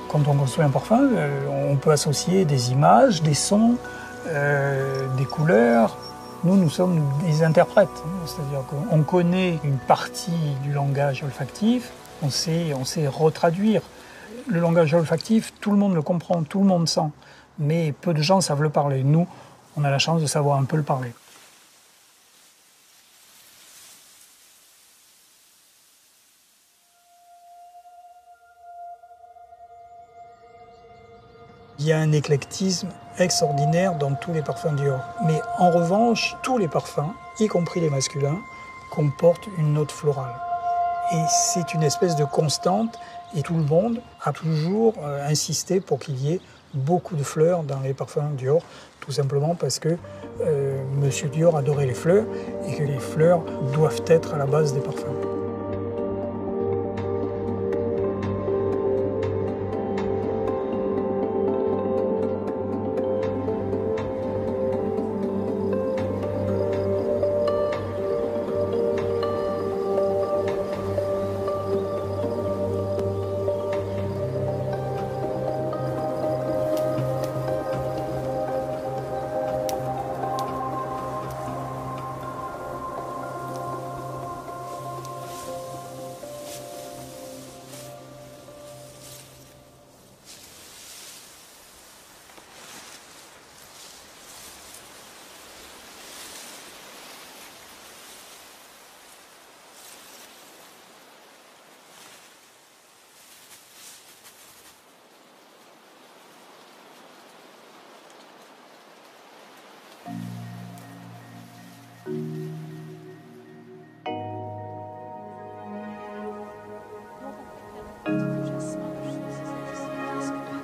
Quand on construit un parfum, on peut associer des images, des sons, des couleurs. Nous sommes des interprètes, c'est-à-dire qu'on connaît une partie du langage olfactif, on sait retraduire. Le langage olfactif, tout le monde le comprend, tout le monde sent, mais peu de gens savent le parler. Nous, on a la chance de savoir un peu le parler. Il y a un éclectisme extraordinaire dans tous les parfums Dior. Mais en revanche, tous les parfums, y compris les masculins, comportent une note florale. Et c'est une espèce de constante, et tout le monde a toujours insisté pour qu'il y ait beaucoup de fleurs dans les parfums Dior, tout simplement parce que Monsieur Dior adorait les fleurs, et que les fleurs doivent être à la base des parfums.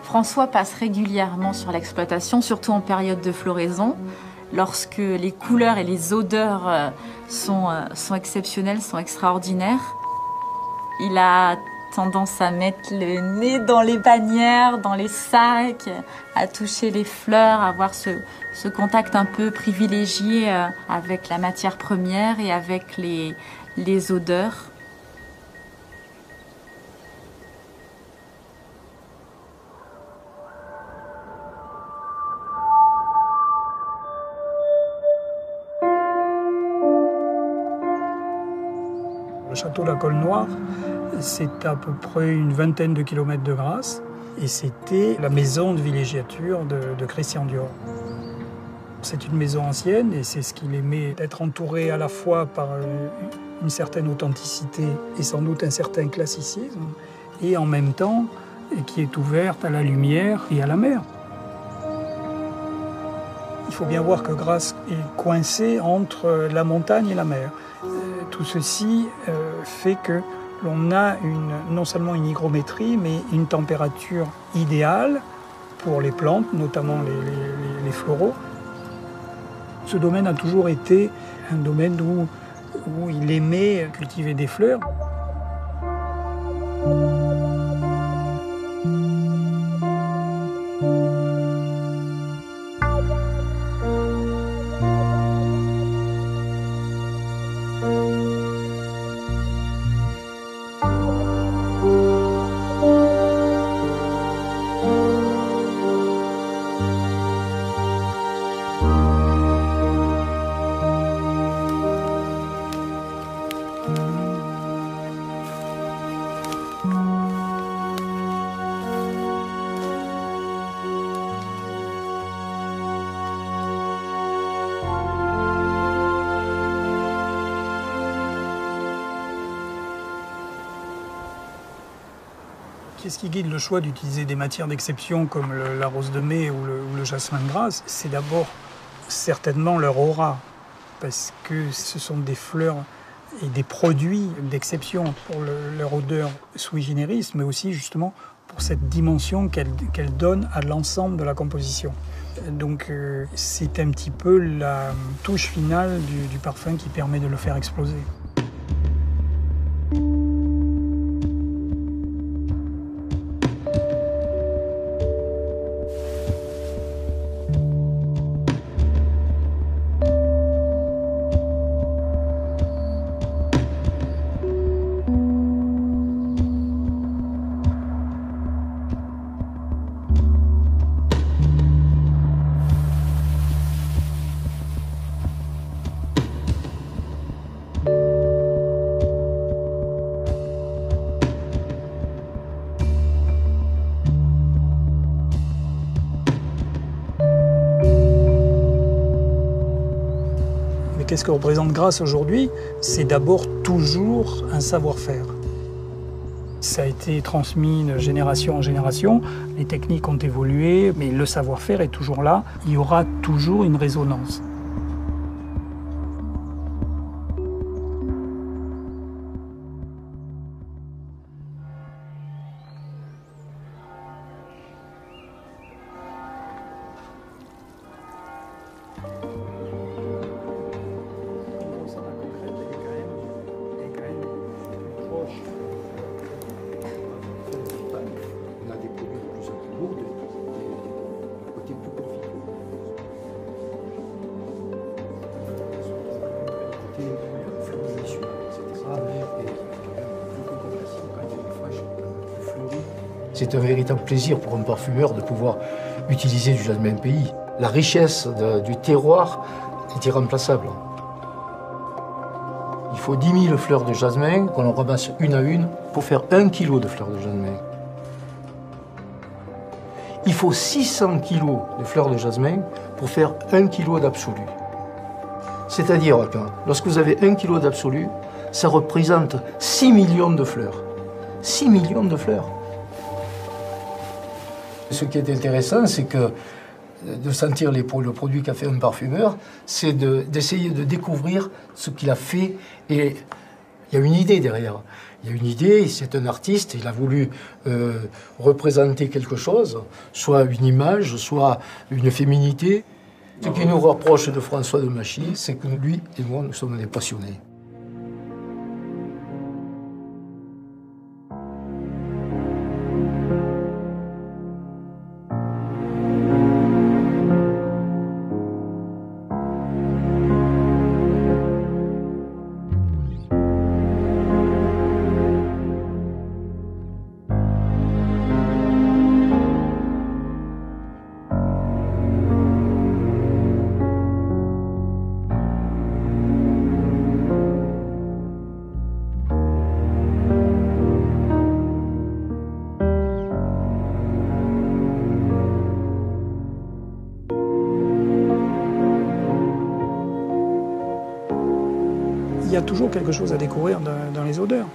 François passe régulièrement sur l'exploitation, surtout en période de floraison, lorsque les couleurs et les odeurs sont exceptionnelles, sont extraordinaires. Il a tendance à mettre le nez dans les bannières, dans les sacs, à toucher les fleurs, à avoir ce contact un peu privilégié avec la matière première et avec les odeurs. Le château La Colle-Noire, c'est à peu près une vingtaine de kilomètres de Grasse et c'était la maison de villégiature de Christian Dior. C'est une maison ancienne et c'est ce qu'il aimait, d'être entouré à la fois par une certaine authenticité et sans doute un certain classicisme et en même temps qui est ouverte à la lumière et à la mer. Il faut bien voir que Grasse est coincée entre la montagne et la mer. Tout ceci fait que l'on a non seulement une hygrométrie, mais une température idéale pour les plantes, notamment les floraux. Ce domaine a toujours été un domaine où il aimait cultiver des fleurs. Qu'est-ce qui guide le choix d'utiliser des matières d'exception comme la rose de mai ou le jasmin de Grasse? C'est d'abord certainement leur aura, parce que ce sont des fleurs et des produits d'exception pour leur odeur sui generis, mais aussi justement pour cette dimension qu'elle donne à l'ensemble de la composition. Donc c'est un petit peu la touche finale du parfum qui permet de le faire exploser. Et qu'est-ce que représente Grasse aujourd'hui? C'est d'abord toujours un savoir-faire. Ça a été transmis de génération en génération, les techniques ont évolué, mais le savoir-faire est toujours là, il y aura toujours une résonance. On a des produits de plus en plus lourds, des côtés plus configurés. Côté fleuri, etc. Et beaucoup de classiques, quand il est fraîche, plus fleuri. C'est un véritable plaisir pour un parfumeur de pouvoir utiliser du jasmin pays. La richesse du terroir est irremplaçable. Il faut 10 000 fleurs de jasmin qu'on en ramasse une à une pour faire 1 kilo de fleurs de jasmin. Il faut 600 kilos de fleurs de jasmin pour faire 1 kilo d'absolu. C'est-à-dire que lorsque vous avez 1 kilo d'absolu, ça représente 6 millions de fleurs. 6 millions de fleurs. Ce qui est intéressant, c'est que de sentir le produit qu'a fait un parfumeur, c'est d'essayer de découvrir ce qu'il a fait. Et il y a une idée derrière. Il y a une idée, c'est un artiste, il a voulu représenter quelque chose, soit une image, soit une féminité. Ce qui nous rapproche de François de Machy, c'est que lui et moi, nous sommes des passionnés. Il y a toujours quelque chose à découvrir dans les odeurs.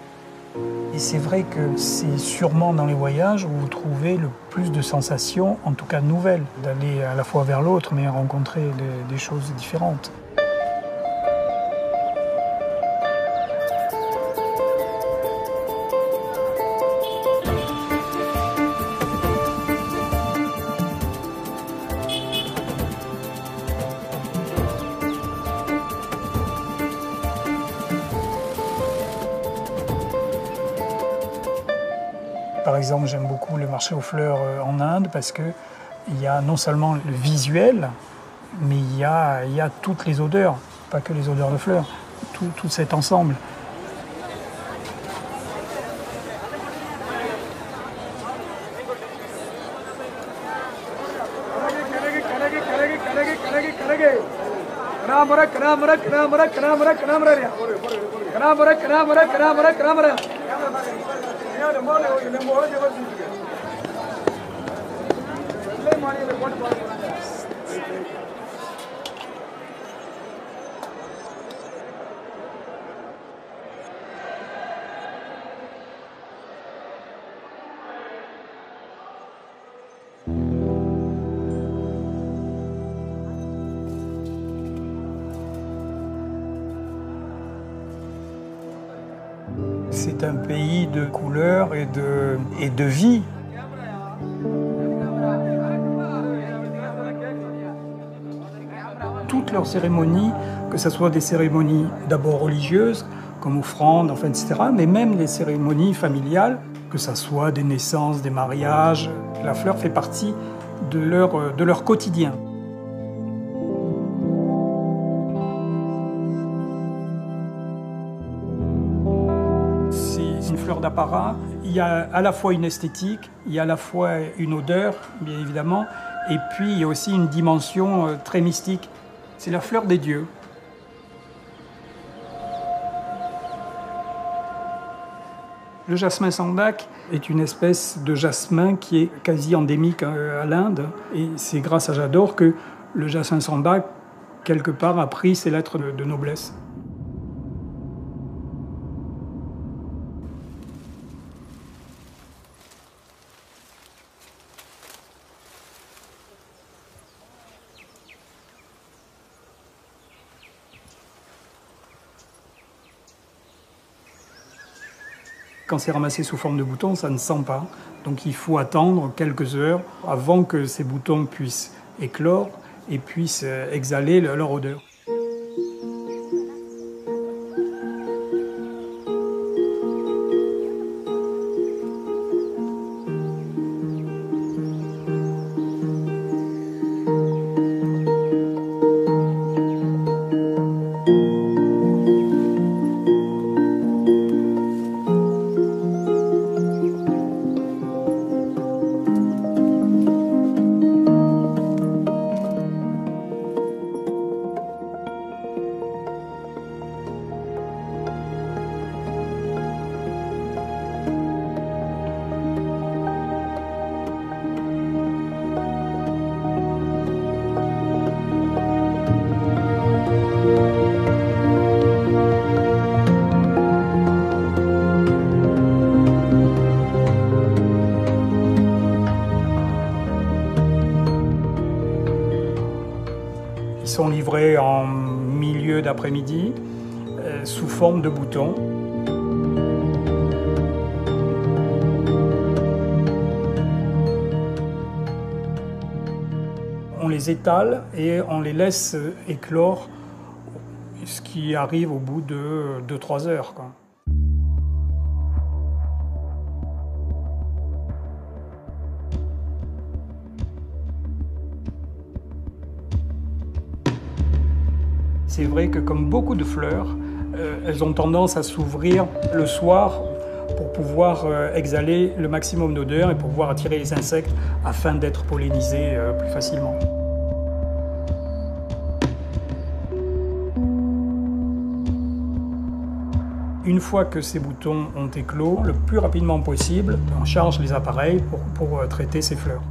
Et c'est vrai que c'est sûrement dans les voyages où vous trouvez le plus de sensations, en tout cas nouvelles, d'aller à la fois vers l'autre, mais rencontrer des choses différentes. Par exemple, j'aime beaucoup le marché aux fleurs en Inde parce qu'il y a non seulement le visuel, mais il y a toutes les odeurs, pas que les odeurs de fleurs, tout cet ensemble. C'est un pays de couleurs et de vie. Toutes leurs cérémonies, que ce soit des cérémonies d'abord religieuses, comme offrandes, enfin, etc., mais même les cérémonies familiales, que ce soit des naissances, des mariages, la fleur fait partie de leur quotidien. C'est une fleur d'apparat. Il y a à la fois une esthétique, il y a à la fois une odeur, bien évidemment, et puis il y a aussi une dimension très mystique. C'est la fleur des dieux. Le jasmin sandak est une espèce de jasmin qui est quasi endémique à l'Inde. Et c'est grâce à J'adore que le jasmin sandak quelque part, a pris ses lettres de noblesse. Quand c'est ramassé sous forme de boutons, ça ne sent pas. Donc il faut attendre quelques heures avant que ces boutons puissent éclore et puissent exhaler leur odeur. Ils sont livrés en milieu d'après-midi sous forme de boutons. On les étale et on les laisse éclore, ce qui arrive au bout de 2-3 heures, quoi. C'est vrai que comme beaucoup de fleurs, elles ont tendance à s'ouvrir le soir pour pouvoir exhaler le maximum d'odeur et pour pouvoir attirer les insectes afin d'être pollinisées plus facilement. Une fois que ces boutons ont éclos, le plus rapidement possible, on charge les appareils pour traiter ces fleurs.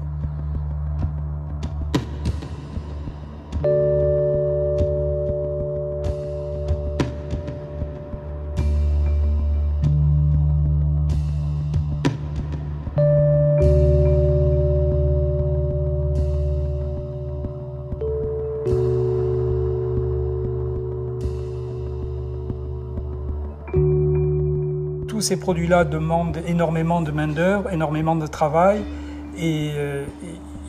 Tous ces produits-là demandent énormément de main-d'œuvre, énormément de travail, et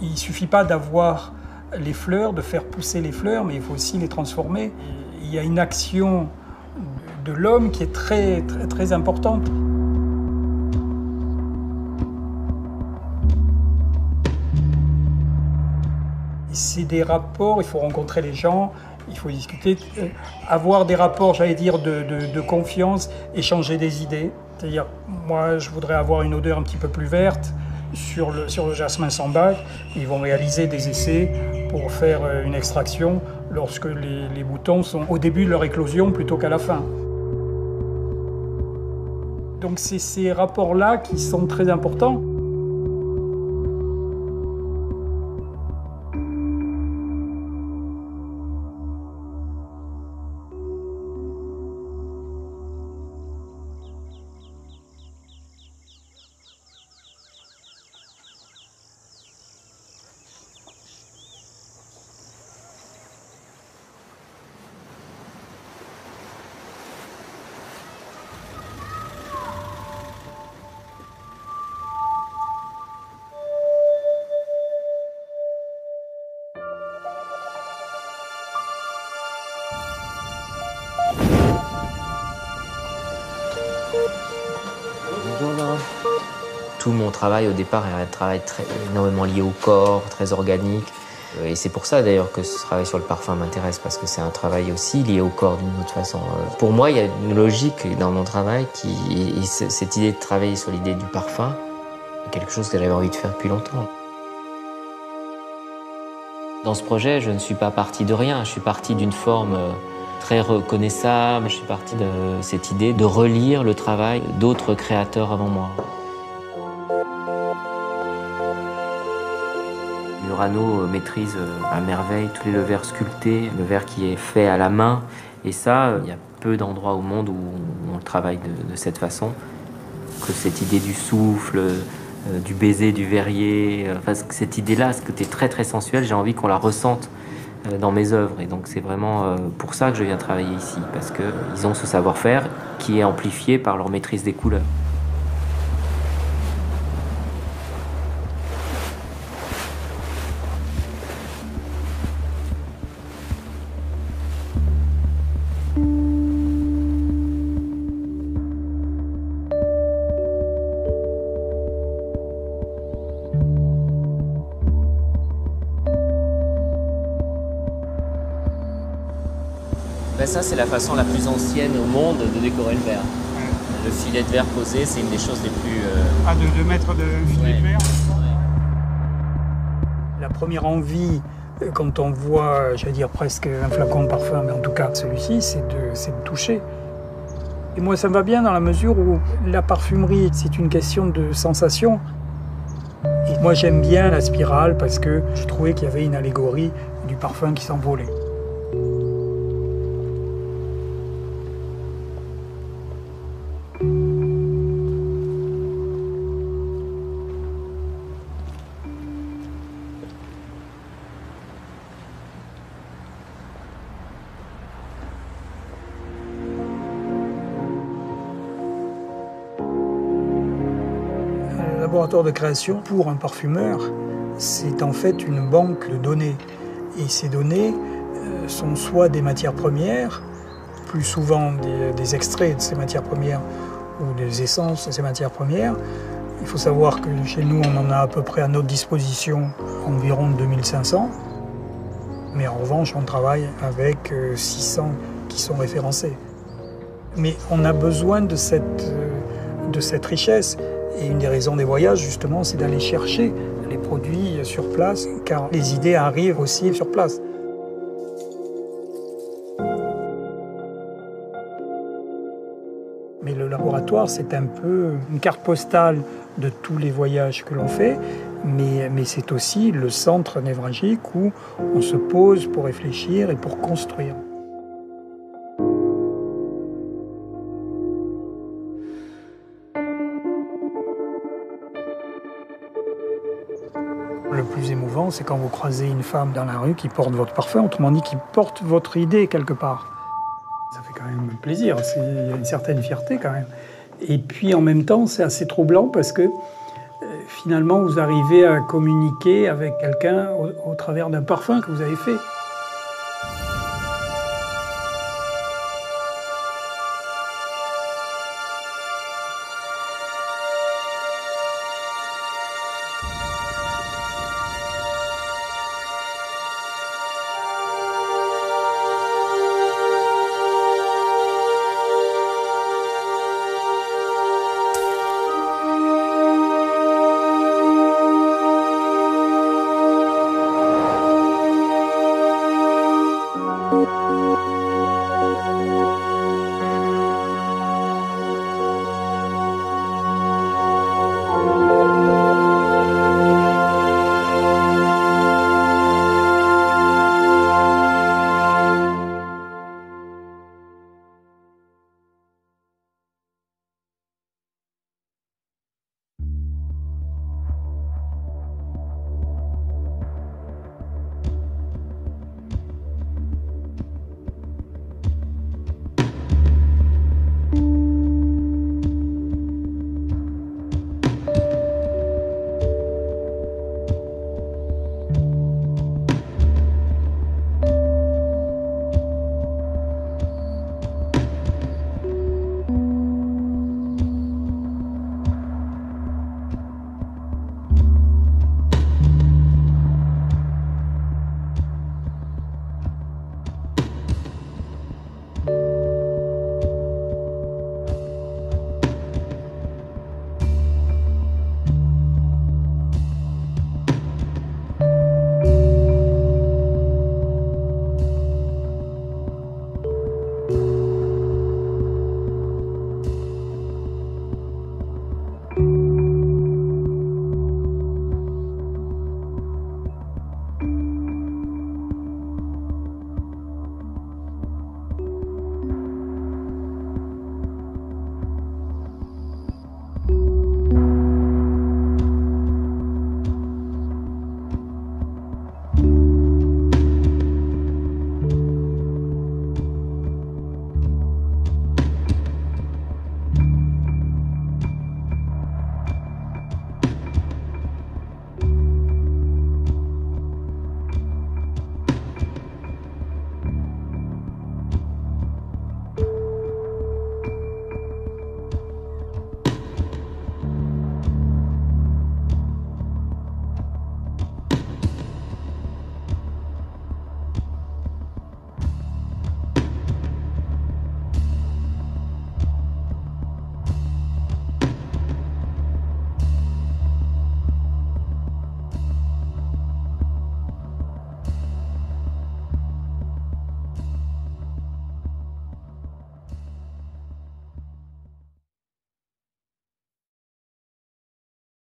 il ne suffit pas d'avoir les fleurs, de faire pousser les fleurs, mais il faut aussi les transformer. Il y a une action de l'homme qui est très, très, très importante. C'est des rapports, il faut rencontrer les gens, il faut discuter, avoir des rapports, j'allais dire, de confiance, échanger des idées. C'est-à-dire, moi, je voudrais avoir une odeur un petit peu plus verte sur le jasmin sambac. Ils vont réaliser des essais pour faire une extraction lorsque les boutons sont au début de leur éclosion plutôt qu'à la fin. Donc c'est ces rapports-là qui sont très importants. Tout mon travail au départ est un travail énormément lié au corps, très organique. Et c'est pour ça d'ailleurs que ce travail sur le parfum m'intéresse, parce que c'est un travail aussi lié au corps d'une autre façon. Pour moi, il y a une logique dans mon travail, cette idée de travailler sur l'idée du parfum, est quelque chose que j'avais envie de faire depuis longtemps. Dans ce projet, je ne suis pas parti de rien, je suis parti d'une forme très reconnaissable, je suis parti de cette idée de relire le travail d'autres créateurs avant moi. Murano maîtrise à merveille tous les levers sculptés, le verre qui est fait à la main. Et ça, il y a peu d'endroits au monde où on le travaille de cette façon. Que cette idée du souffle, du baiser du verrier, enfin, cette idée-là, ce côté très très sensuel, j'ai envie qu'on la ressente dans mes œuvres. Et donc c'est vraiment pour ça que je viens travailler ici, parce qu'ils ont ce savoir-faire qui est amplifié par leur maîtrise des couleurs. Ben ça, c'est la façon la plus ancienne au monde de décorer le verre. Le filet de verre posé, c'est une des choses les plus... Ah, de mettre de filet de verre. Ouais. La première envie, quand on voit, j'allais dire presque un flacon de parfum, mais en tout cas celui-ci, c'est de toucher. Et moi, ça me va bien dans la mesure où la parfumerie, c'est une question de sensation. Et moi, j'aime bien la spirale parce que je trouvais qu'il y avait une allégorie du parfum qui s'envolait. Le laboratoire de création pour un parfumeur, c'est en fait une banque de données. Et ces données sont soit des matières premières, plus souvent des extraits de ces matières premières ou des essences de ces matières premières. Il faut savoir que chez nous, on en a à peu près à notre disposition environ 2500. Mais en revanche, on travaille avec 600 qui sont référencés. Mais on a besoin de cette richesse. Et une des raisons des voyages, justement, c'est d'aller chercher les produits sur place, car les idées arrivent aussi sur place. Mais le laboratoire, c'est un peu une carte postale de tous les voyages que l'on fait, mais c'est aussi le centre névralgique où on se pose pour réfléchir et pour construire. Le plus émouvant, c'est quand vous croisez une femme dans la rue qui porte votre parfum, autrement dit qui porte votre idée quelque part. Ça fait quand même plaisir, il y a une certaine fierté quand même. Et puis en même temps, c'est assez troublant parce que finalement, vous arrivez à communiquer avec quelqu'un au travers d'un parfum que vous avez fait.